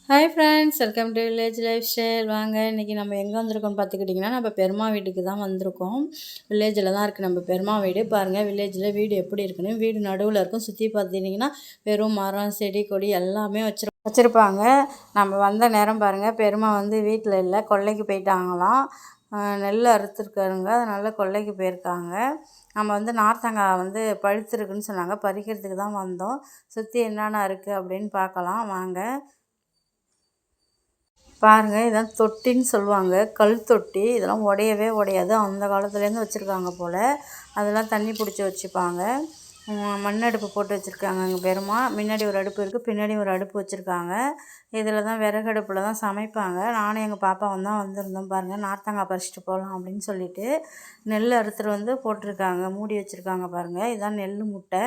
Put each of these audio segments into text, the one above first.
Hi friends, welcome to village life style. வாங்க, இன்றைக்கி நம்ம எங்கே வந்திருக்கோம்னு பார்த்துக்கிட்டிங்கன்னா, நம்ம பெருமா வீட்டுக்கு தான் வந்திருக்கோம். வில்லேஜில் தான் இருக்குது நம்ம பெருமா வீடு. பாருங்கள், வில்லேஜில் வீடு எப்படி இருக்குன்னு. வீடு நடுவில் இருக்கும். சுற்றி பார்த்துட்டிங்கன்னா வெறும் மரம், செடி, கொடி எல்லாமே வச்சுருப்பாங்க. நம்ம வந்த நேரம் பாருங்கள், பெருமா வந்து வீட்டில் இல்லை, கொல்லைக்கு போயிட்டாங்களாம். நெல் அறுத்துருக்காருங்க, அதனால் கொல்லைக்கு போயிருக்காங்க. நம்ம வந்து நார்த்தங்காய் வந்து பழுத்துருக்குன்னு சொன்னாங்க, பறிக்கிறதுக்கு தான் வந்தோம். சுற்றி என்னென்ன இருக்குது அப்படின்னு பார்க்கலாம் வாங்க. பாருங்கள், இதான் தொட்டின்னு சொல்லுவாங்க, கல் தொட்டி. இதெல்லாம் உடையவே உடையாது, அந்த காலத்துலேருந்து வச்சுருக்காங்க போல். அதெல்லாம் தண்ணி பிடிச்சி வச்சுப்பாங்க. மண் அடுப்பு போட்டு வச்சுருக்காங்க எங்கள் பெருமா. முன்னாடி ஒரு அடுப்பு இருக்குது, பின்னாடி ஒரு அடுப்பு வச்சுருக்காங்க. இதில் தான் விறகு அடுப்பில் தான் சமைப்பாங்க. நானும் எங்கள் பாப்பாவும் தான் வந்திருந்தோம். பாருங்கள், நார்த்தங்காய் பறிச்சிட்டு போகலாம் அப்படின்னு சொல்லிட்டு நெல் அறுத்துட்டு வந்து போட்டிருக்காங்க, மூடி வச்சுருக்காங்க. பாருங்கள், இதுதான் நெல் மூட்டை.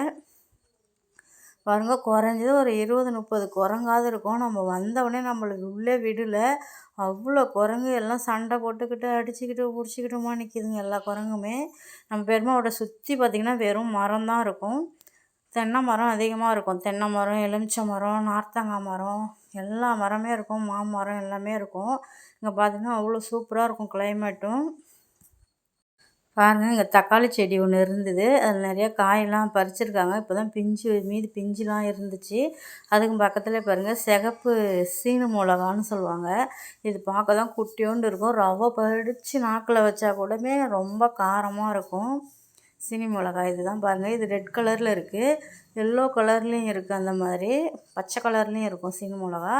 பாருங்கள், குறைஞ்சது ஒரு 20-30 குரங்காவது இருக்கும். நம்ம வந்தவுடனே நம்மளுக்கு உள்ளே விடல, அவ்வளோ குரங்கு எல்லாம் சண்டை போட்டுக்கிட்டு அடிச்சுக்கிட்டு பிடிச்சிக்கிட்டுமா நிற்கிதுங்க எல்லா குரங்குமே. நம்ம பெருமாவோட சுற்றி பார்த்திங்கன்னா வெறும் மரம் தான் இருக்கும். தென்னை மரம் அதிகமாக இருக்கும். தென்னை மரம், எலுமிச்சை மரம், நார்த்தங்காய் மரம், எல்லா மரமே இருக்கும். மாமரம் எல்லாமே இருக்கும். இங்கே பார்த்திங்கன்னா அவ்வளோ சூப்பராக இருக்கும் கிளைமேட்டும். பாருங்கள், இங்கே தக்காளி செடி ஒன்று இருந்தது, அதில் நிறையா காயெல்லாம் பறிச்சிருக்காங்க. இப்போ தான் மீதி பிஞ்சுலாம் இருந்துச்சு. அதுக்கு பக்கத்தில் பாருங்கள், சிகப்பு சீனு மிளகான்னு சொல்லுவாங்க. இது பார்க்க தான் குட்டியோண்டு இருக்கும். ரவை படித்து நாக்கில் வச்சா கூடமே ரொம்ப காரமாக இருக்கும். சீனி மிளகாய் இது தான் பாருங்கள். இது ரெட் கலரில் இருக்குது, எல்லோ கலர்லேயும் இருக்குது, அந்த மாதிரி பச்சை கலர்லேயும் இருக்கும் சீனி மிளகா.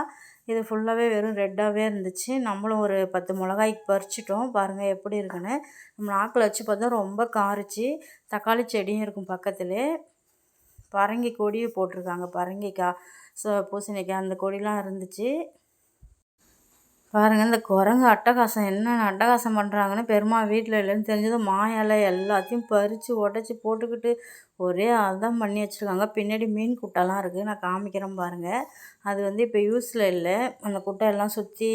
இது ஃபுல்லாகவே வெறும் ரெட்டாகவே இருந்துச்சு. நம்மளும் ஒரு 10 மிளகாய்க்கு பறிச்சிட்டோம். பாருங்கள் எப்படி இருக்குன்னு. நம்ம நாக்கில் வச்சு பார்த்தா ரொம்ப காரிச்சு. தக்காளி செடியும் இருக்கும் பக்கத்துலே. பரங்கி கொடி போட்டிருக்காங்க, பரங்கிக்காய், பூசணிக்காய் அந்த கொடிலாம் இருந்துச்சு. பாருங்கள், இந்த குரங்கு அட்டகாசம் என்னென்ன அட்டகாசம் பண்ணுறாங்கன்னு. பெருமா வீட்டில் இல்லைன்னு தெரிஞ்சதும் மாயால் எல்லாத்தையும் பறித்து உடச்சி போட்டுக்கிட்டு ஒரே அதுதான் பண்ணி வச்சுருக்காங்க. பின்னாடி மீன் குட்டைலாம் இருக்குது, நான் காமிக்கிறேன் பாருங்கள். அது வந்து இப்போ யூஸில் இல்லை. அந்த குட்டை எல்லாம் சுற்றி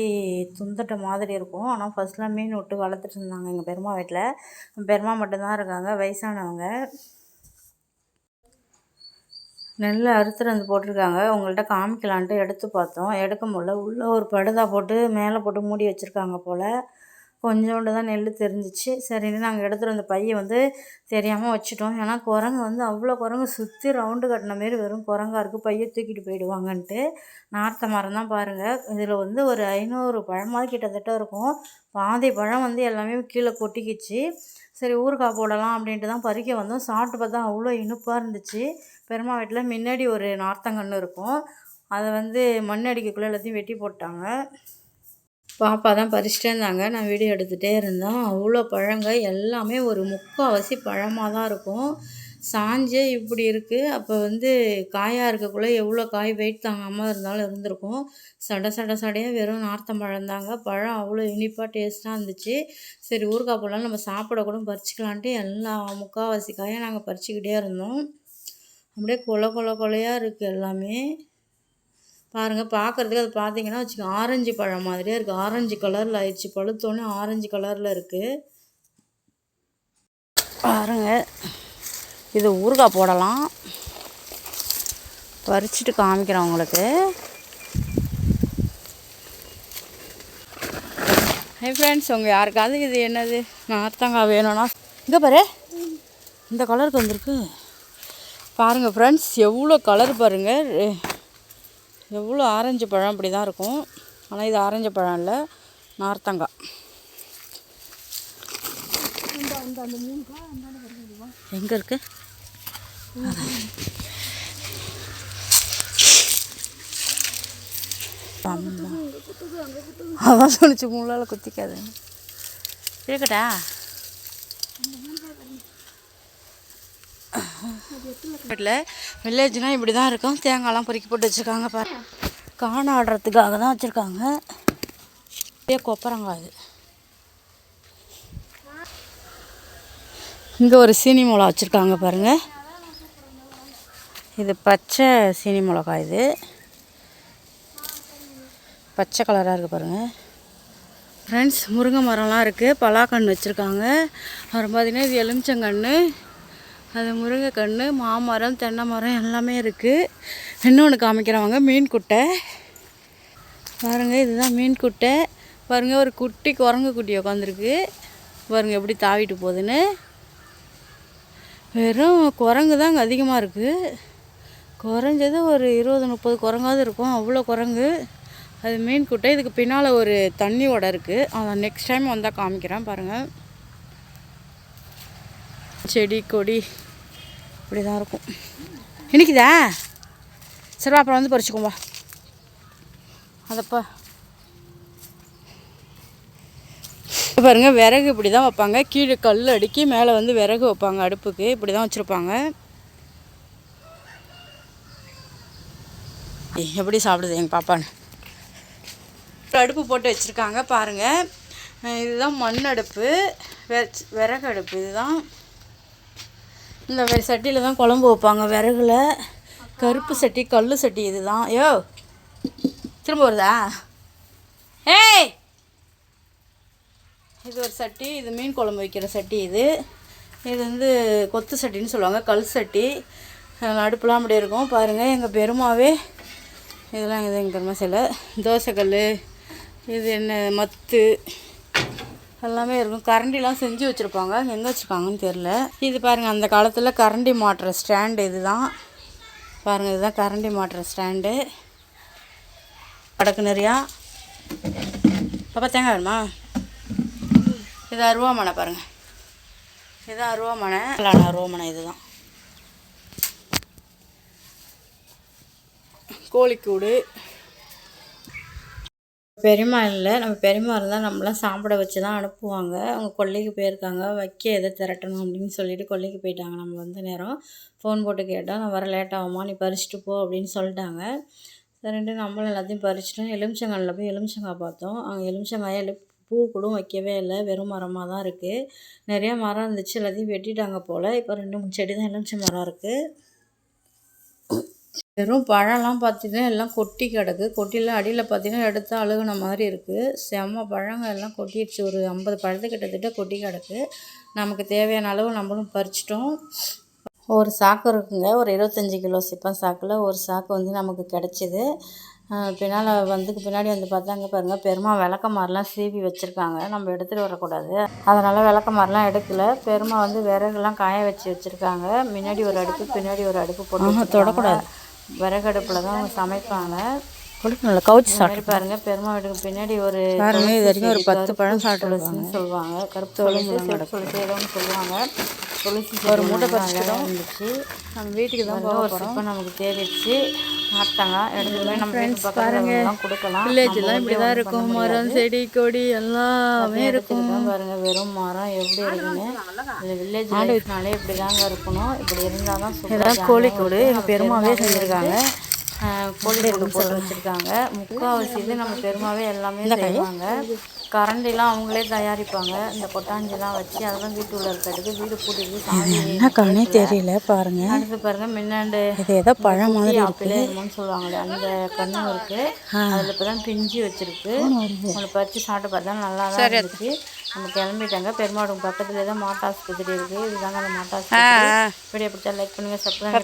துந்தட்ட மாதிரி இருக்கும். ஆனால் ஃபஸ்ட்லாம் மீன் விட்டு வளர்த்துட்டு இருந்தாங்க எங்கள் பெருமா வீட்டில். பெருமா மட்டும்தான் இருக்காங்க, வயசானவங்க. நெல் அறுத்துட்டு வந்து போட்டிருக்காங்க. உங்கள்கிட்ட காமிக்கலான்ட்டு எடுத்து பார்த்தோம், எடுக்க முடியல. உள்ளே ஒரு படுதா போட்டு மேலே போட்டு மூடி வச்சுருக்காங்க போல். கொஞ்சோண்டு தான் நெல் தெரிஞ்சிச்சு. சரின்னு நாங்கள் எடுத்துகிட்டு வந்த பையை வந்து தெரியாமல் வச்சுட்டோம். ஏன்னா குரங்கு வந்து அவ்வளோ குரங்கு சுற்றி ரவுண்டு கட்டின மாரி வெறும் குரங்கா இருக்குது, பையை தூக்கிட்டு போயிடுவாங்கன்ட்டு. நார்த்த மரம் தான் பாருங்கள். இதில் வந்து ஒரு 500 பழமாவது கிட்டத்தட்ட இருக்கும். பாதி பழம் வந்து எல்லாமே கீழே கொட்டிக்கிச்சு. சரி, ஊறுகாய் போடலாம் அப்படின்ட்டு தான் பறிக்க வந்தோம். சாப்பிட்டு பார்த்தா அவ்வளோ இனிப்பாக இருந்துச்சு. பெருமா வீட்டில் முன்னாடி ஒரு நார்த்தங்கன்று இருக்கும், அதை வந்து மண் அடிக்கக்குள்ளே எல்லாத்தையும் வெட்டி போட்டாங்க. பாப்பா தான் பறிச்சிட்டே இருந்தாங்க, நான் வீடியோ எடுத்துகிட்டே இருந்தேன். அவ்வளோ பழங்க எல்லாமே ஒரு முக்கால்வாசி பழமாக தான் இருக்கும். சாஞ்சே இப்படி இருக்குது. அப்போ வந்து காயாக இருக்கக்குள்ளே எவ்வளோ காய் வெயிட் தாங்காமல் இருந்தாலும் இருந்திருக்கும். சடையாக வெறும் நார்த்தம்பழம் தாங்க. பழம் அவ்வளோ இனிப்பாக டேஸ்ட்டாக இருந்துச்சு. சரி, ஊறுகாய் போடலாம், நம்ம சாப்பிட கூட பறிச்சிக்கலான்ட்டு எல்லா முக்கால்வாசி காயை நாங்கள் பறிச்சிக்கிட்டே இருந்தோம். அப்படியே கொலையாக இருக்குது எல்லாமே. பாருங்கள், பார்க்குறதுக்கு அது பார்த்திங்கன்னா வச்சுக்கோங்க, ஆரஞ்சு பழம் மாதிரியே இருக்குது. ஆரஞ்சு கலரில் ஆயிடுச்சு, பழுத்தோன்னே ஆரஞ்சு கலரில் இருக்குது. பாருங்கள், இது ஊறுகாய் போடலாம், பறிச்சுட்டு காமிக்கிறேன் உங்களுக்கு. ஹை ஃப்ரெண்ட்ஸ், உங்கள் யாருக்காவது இது என்னது நார்த்தங்காய் வேணும்னா இங்கே பாரு, இந்த கலருக்கு வந்திருக்கு பாருங்கள் ஃப்ரெண்ட்ஸ். எவ்வளோ கலர் பாருங்கள், எவ்வளோ ஆரஞ்சு பழம் அப்படி தான் இருக்கும். ஆனால் இது ஆரஞ்சு பழம் இல்லை, நார்த்தங்காய். எங்கே இருக்கு? அதான் சொல்லிச்சு, முள்ளால் குத்திக்காது. இருக்கட்டா? வீட்டில் வில்லேஜ்னால் இப்படி தான் இருக்கும். தேங்காய்லாம் பொறுக்கி போட்டு வச்சுருக்காங்க. காண ஆடுறதுக்காக தான் வச்சுருக்காங்க. இதே கொப்பரங்காய். இது இங்கே ஒரு சீனி மிளகா வச்சுருக்காங்க பாருங்கள். இது பச்சை சீனி மிளகாய். இது பச்சை கலராக இருக்குது பாருங்கள் ஃப்ரெண்ட்ஸ். முருங்கை மரம்லாம் இருக்குது, பலாக்கன்று வச்சுருக்காங்க. அப்புறம் பார்த்திங்கன்னா இது எலுமிச்சங்கன்று, அது முருங்கைக்கன்று, மாமரம், தென்னை மரம் எல்லாமே இருக்குது. இன்னொன்று காமிக்கிறவங்க மீன் குட்டை. பாருங்கள், இதுதான் மீன் குட்டை. பாருங்கள், ஒரு குட்டி குரங்கு குட்டி உட்காந்துருக்கு. பாருங்கள் எப்படி தாவிட்டு போகுதுன்னு. வெறும் குரங்கு தான் அங்கே அதிகமாக இருக்குது. குறைஞ்சது ஒரு 20-30 குரங்காவது இருக்கும், அவ்வளோ குரங்கு. அது மீன் குட்டை. இதுக்கு பின்னால் ஒரு தண்ணி ஓடை இருக்குது. அதை நெக்ஸ்ட் டைம் வந்தால் காமிக்கிறேன். பாருங்கள், செடி கொடி இப்படி தான் இருக்கும். இனிக்குதா? சரி, அப்புறம் வந்து பறிச்சுக்கோம்பா. அதப்பா பாருங்கள், விறகு இப்படி தான் வைப்பாங்க. கீழே கல் அடுக்கி மேலே வந்து விறகு வைப்பாங்க. அடுப்புக்கு இப்படி தான் வச்சுருப்பாங்க. எப்படி சாப்பிடுது எங்கள் பாப்பான்னு. அடுப்பு போட்டு வச்சுருக்காங்க பாருங்கள். இதுதான் மண் அடுப்பு, விறகு அடுப்பு. இதுதான் இந்த சட்டியில் தான் குழம்பு வைப்பாங்க. விறகுல கருப்பு சட்டி, கல் சட்டி. இதுதான். யோ திரும்ப வருதா? ஏய், இது ஒரு சட்டி. இது மீன் குழம்பு வைக்கிற சட்டி. இது வந்து கொத்து சட்டின்னு சொல்லுவாங்க, கல் சட்டி. அடுப்புலாம் அப்படி இருக்கும். பாருங்கள், எங்கள் பெருமாவே இதெல்லாம் இது எங்கள் பெருமா சில தோசைக்கல், இது என்ன மத்து எல்லாமே இருக்கும். கரண்டிலாம் செஞ்சு வச்சுருப்பாங்க. எங்கே வச்சுருக்காங்கன்னு தெரில. இது பாருங்கள், அந்த காலத்தில் கரண்டி மாட்டுற ஸ்டாண்டு. இது தான் பாருங்கள், இதுதான் கரண்டி மாட்டுற ஸ்டாண்டு. கடக்கு நிறையா. பாப்பா தேங்காய் வேணுமா? இது அருவாமனை. பாருங்கள், இதுதான் அருவாமனை. அருவாமனை இதுதான். கோழிக்கூடு. பெரியம்மா இல்லை, நம்ம பெரியம்மா இருந்தால் நம்மளாம் சாப்பிட வச்சு தான் அனுப்புவாங்க. அவங்க கொல்லைக்கு போயிருக்காங்க, வைக்க எதை திரட்டணும் அப்படின்னு சொல்லிட்டு கொல்லைக்கு போயிட்டாங்க. நம்ம வந்த நேரம் ஃபோன் போட்டு கேட்டோம், நான் வர லேட் ஆகுமா, நீ பறிச்சுட்டு போ அப்படின்னு சொல்லிட்டாங்க. சரின்ட்டு நம்மளும் எல்லாத்தையும் பறிச்சிட்டோம். எலுமிச்சங்காயில் போய் எலுமிச்சங்காய் பார்த்தோம். அங்கே எலுமிச்சங்காயை பூ கூட வைக்கவே இல்லை, வெறும் மரமாக தான் இருக்குது. நிறையா மரம் இருந்துச்சு, எல்லாத்தையும் வெட்டிட்டாங்க போல். இப்போ 2-3 செடி தான் எலுமிச்சை மரம் இருக்குது. வெறும் பழம்லாம் பார்த்திங்கன்னா எல்லாம் கொட்டி கிடக்கு. கொட்டிலாம் அடியில் பார்த்திங்கன்னா எடுத்தால் அழுகுன மாதிரி இருக்குது. செம்ம பழங்கள் எல்லாம் கொட்டிடுச்சு. ஒரு 50 பழத்து கிட்டத்தட்ட கொட்டி கிடக்கு. நமக்கு தேவையான அளவு நம்மளும் பறிச்சிட்டோம். ஒரு சாக்கு இருக்குங்க, ஒரு 25 கிலோ சிப்பம் சாக்கில் ஒரு சாக்கு வந்து நமக்கு கிடச்சிது. பின்னால் பின்னாடி வந்து பார்த்தாங்க பாருங்கள், பெருமா விளக்கமாரெலாம் சீவி வச்சுருக்காங்க. நம்ம எடுத்துகிட்டு வரக்கூடாது, அதனால் விளக்கமாரெலாம் எடுக்கலை. பெருமா வந்து விறகுலாம் காய வச்சு வச்சுருக்காங்க. முன்னாடி ஒரு அடுப்பு, பின்னாடி ஒரு அடுப்பு போட்டு தொடக்கூடாது. விறகு அடுப்பில் தான் அவங்க சமைப்பாங்க. நல்லா கவுச்சி சாப்பிட்டு பாருங்கள். பெருமா வீட்டுக்கு பின்னாடி ஒரு பாருங்க, இது வரைக்கும் ஒரு 10 பழம் சாப்பிட்டுன்னு சொல்லுவாங்க. கருப்பு துளசி, துளசி ஏதோ ஒன்று சொல்லுவாங்க. துளசி ஒரு மூட்டை பறிச்சிடம் இருந்துச்சு. நம்ம வீட்டுக்கு தான் போக போகிறோம். இப்போ நமக்கு தேடிச்சு சாப்பிட்டாங்க. எடுத்துகிட்டு நம்ம ஃப்ரெண்ட்ஸ் பாருங்கள் கொடுக்கலாம். வில்லேஜெலாம் இப்படி தான் இருக்கும். மரம் செடி கொடி எல்லாமே இருக்கும். பாருங்கள், வெறும் மரம் எப்படி இருக்குன்னு. இந்த வில்லேஜ் லைஃப்னாலே இப்படி தாங்க இருக்கணும். இப்படி இருந்தால் தான் சூப்பராக. கோழிக்கூடு எங்கள் பெருமாவே செஞ்சுருக்காங்க. கோழிக்கூடு போட்டு வச்சுருக்காங்க. முக்கால்வாசி இது நம்ம பெருமாவே எல்லாமே செய்வாங்க. கரண்டிலாம் அவங்களே தயாரிப்பாங்க. இந்த கொட்டாஞ்சிலாம் வச்சு அதெல்லாம் வீட்டு உள்ள இருக்கிறதுக்கு வீடு பூட்டிட்டு சாமி என்ன கண்ணே தெரியல. பாருங்கள், அடுத்து பாருங்கள், முன்னாண்டு இது ஏதோ பழம் மாதிரி ஆப்பிள்னு சொல்லுவாங்களே அந்த கண்ணும் இருக்குது. அதில் இப்போ தான் பிஞ்சு வச்சுருக்கு. உங்களை பறித்து சாப்பிட்டு பார்த்தா நல்லா தான் இருந்துச்சு. நம்ம கிளம்பிட்டாங்க. பெருமாடும் பக்கத்துலேயே தான் மாட்டாஸ்பத்திரி இருக்குது. இதுதாங்க அந்த மாட்டாஸ்பத்திரி. வீடியோ பிடிச்சா லைக் பண்ணுங்கள், சப்ஸ்கிரைப்.